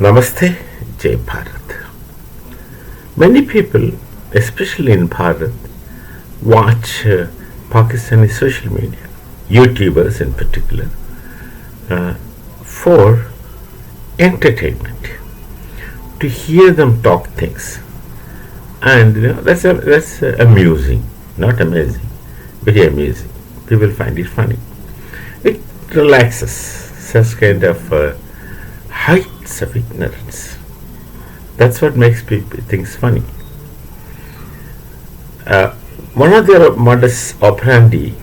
Namaste, Jai Bharat. Many people, especially in Bharat, watch Pakistani social media, YouTubers in particular, for entertainment, to hear them talk things. And that's amusing, not amazing, very amusing. People find it funny. It relaxes such kind of heights of ignorance. That's what makes people things funny. One of the modus operandi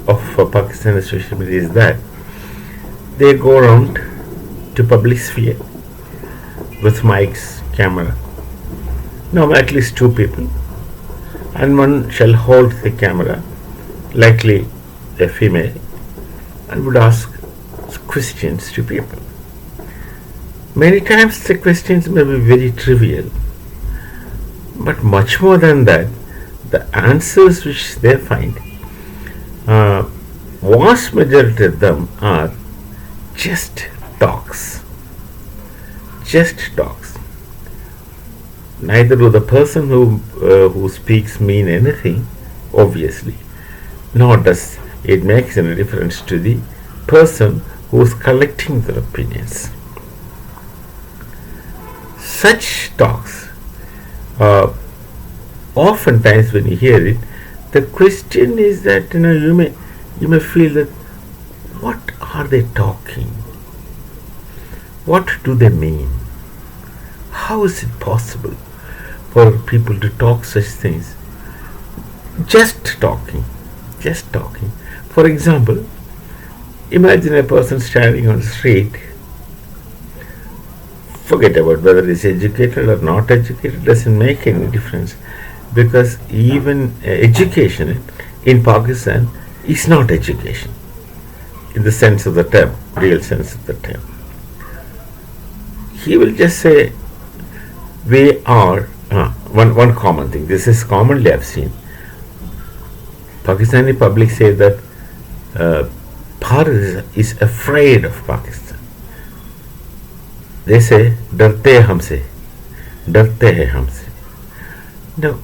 of Pakistani social media is that they go around to public sphere with mics, camera. No, at least two people, and one shall hold the camera, likely a female, and would ask questions to people. Many times the questions may be very trivial, but much more than that, the answers which they find, vast majority of them are just talks. Just talks. Neither do the person who speaks mean anything, obviously, nor does it make any difference to the person who is collecting their opinions. Such talks, oftentimes when you hear it, the question is that you may feel that what are they talking? What do they mean? How is it possible for people to talk such things? Just talking. For example, imagine a person standing on the street. Forget about whether he's educated or not educated, doesn't make any difference, because even education in Pakistan is not education in the sense of the term, real sense of the term. He will just say, we are one common thing. This is commonly I've seen. Pakistani public say that Bharat is afraid of Pakistan. They say, डरते हैं हमसे, डरते हैं हमसे. Now,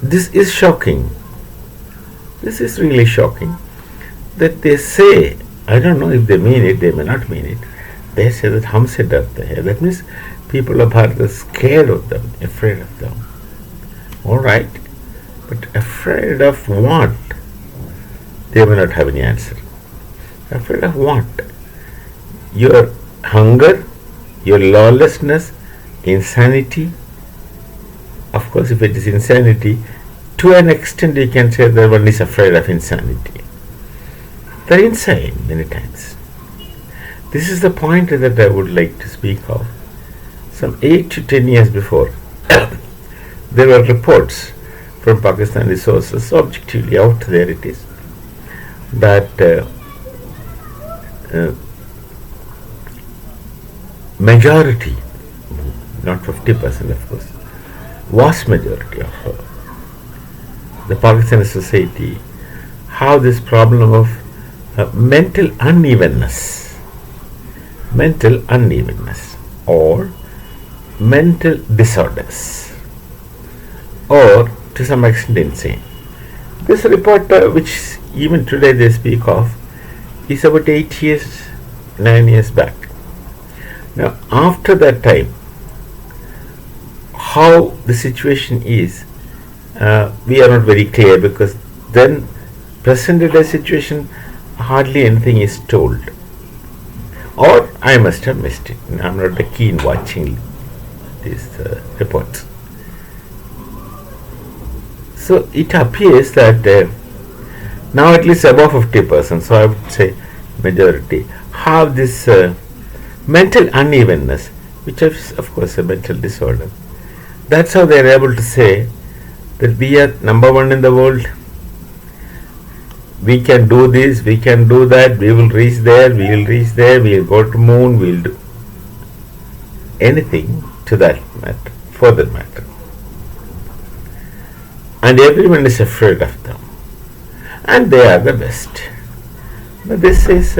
this is shocking. This is really shocking that they say, I don't know if they mean it, they may not mean it. They say that हमसे डरते हैं. That means people of Bharat are scared of them, afraid of them. Alright, but afraid of what? They may not have any answer. Afraid of what? Your hunger, your lawlessness, insanity. Of course, if it is insanity, to an extent you can say that one is afraid of insanity. They're insane many times. This is the point that I would like to speak of. Some 8 to 10 years before, there were reports from Pakistani sources, objectively out there it is, that majority, not 50% of course, vast majority of the Pakistani society have this problem of mental unevenness or mental disorders, or to some extent insane. This report, which even today they speak of, is about 9 years back. Now, after that time, how the situation is, we are not very clear, because then present day situation, hardly anything is told. Or I must have missed it. I'm not keen watching these reports. So it appears that now at least above 50%, so I would say majority, have this mental unevenness, which is of course a mental disorder. That's how they are able to say that we are number one in the world. We can do this, we can do that, we will reach there, we will go to moon, we will do anything to that matter, for that matter. And everyone is afraid of them. And they are the best. But this is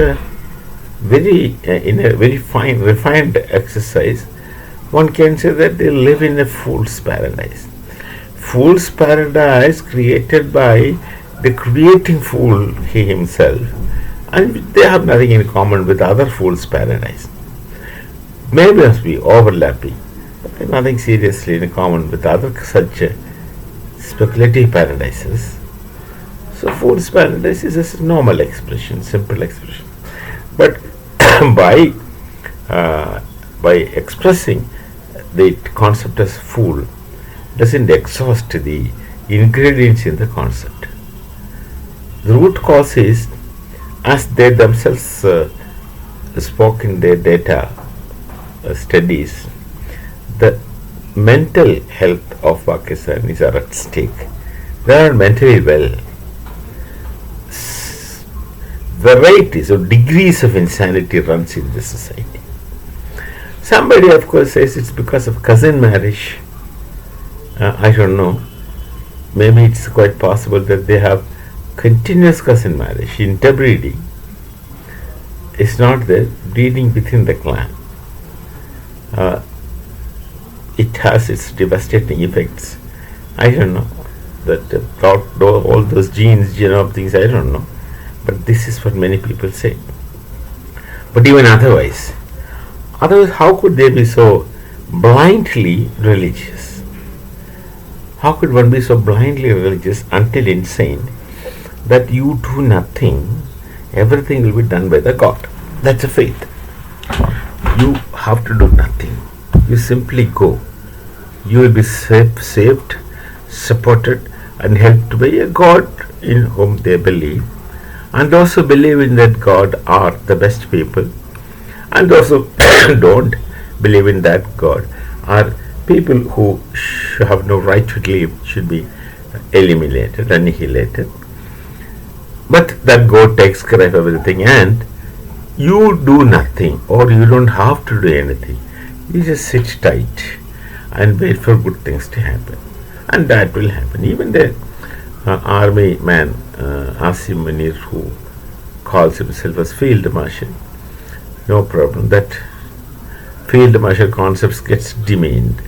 very in a very fine, refined exercise, one can say that they live in a fool's paradise. Fool's paradise created by the creating fool, he himself, and they have nothing in common with other fool's paradise. May must be overlapping, but nothing seriously in common with other such speculative paradises. So fool's paradise is a normal expression, simple expression. But by by expressing the concept as fool doesn't exhaust the ingredients in the concept. The root cause is, as they themselves spoke in their data studies, the mental health of Pakistanis are at stake. They are mentally well. Varieties or degrees of insanity runs in the society. Somebody, of course, says it's because of cousin marriage. I don't know. Maybe it's quite possible that they have continuous cousin marriage. Interbreeding is not there. Breeding within the clan. It has its devastating effects. I don't know that all those genes, genome things. I don't know. But this is what many people say. But even otherwise, how could they be so blindly religious? How could one be so blindly religious until insane that you do nothing, everything will be done by the God? That's a faith. You have to do nothing. You simply go. You will be saved, supported, and helped by a God in whom they believe. And also believe in that God are the best people, and also don't believe in that God are people who have no right to live, should be eliminated, annihilated. But that God takes care of everything, and you do nothing, or you don't have to do anything. You just sit tight and wait for good things to happen, and that will happen. Even the army man Asim Munir, who calls himself as field marshal, no problem. That field marshal concept gets demeaned.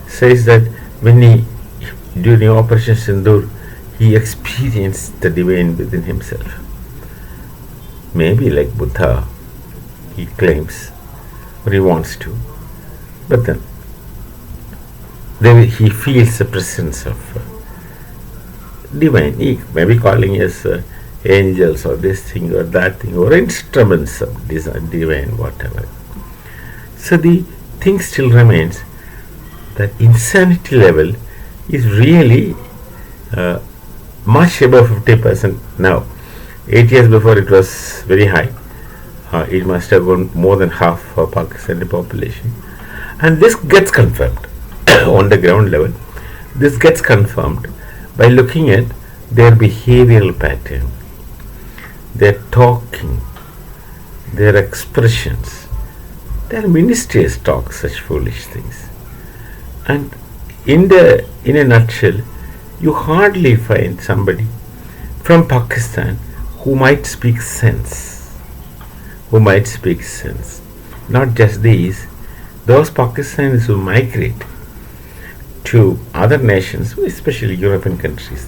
Says that when during Operation Sindoor, he experienced the divine within himself. Maybe like Buddha, he claims, or he wants to, but then he feels the presence of divine. He may be calling us angels or this thing or that thing or instruments of divine, whatever. So the thing still remains that insanity level is really much above 50% now. 8 years before it was very high. It must have gone more than half of Pakistani population. And this gets confirmed on the ground level. This gets confirmed by looking at their behavioral pattern, their talking, their expressions. Their ministers talk such foolish things. And in a nutshell, you hardly find somebody from Pakistan who might speak sense. Not just these, those Pakistanis who migrate to other nations, especially European countries,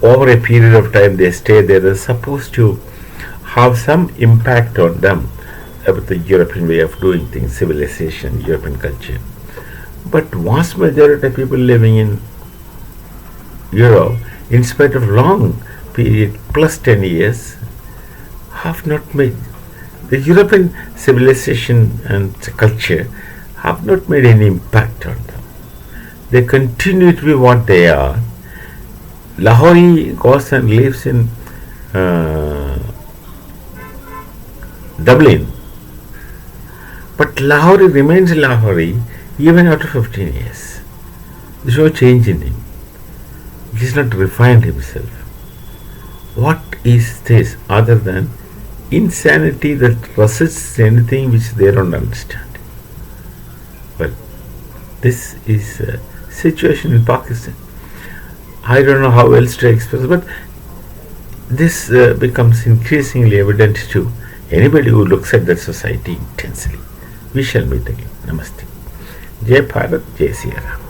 over a period of time they stay there, they're supposed to have some impact on them about the European way of doing things, civilization, European culture. But vast majority of people living in Europe, in spite of long period plus 10 years, have not made the European civilization and culture have not made any impact on them. They continue to be what they are. Lahori goes and lives in Dublin, but Lahori remains Lahori even after 15 years. There is no change in him. He has not refined himself. What is this other than insanity that resists anything which they don't understand? Well, this is a situation in Pakistan. I don't know how else to express, but this becomes increasingly evident to anybody who looks at that society intensely. We shall meet again. Namaste. Jai Bharat, Jai Siya Ram.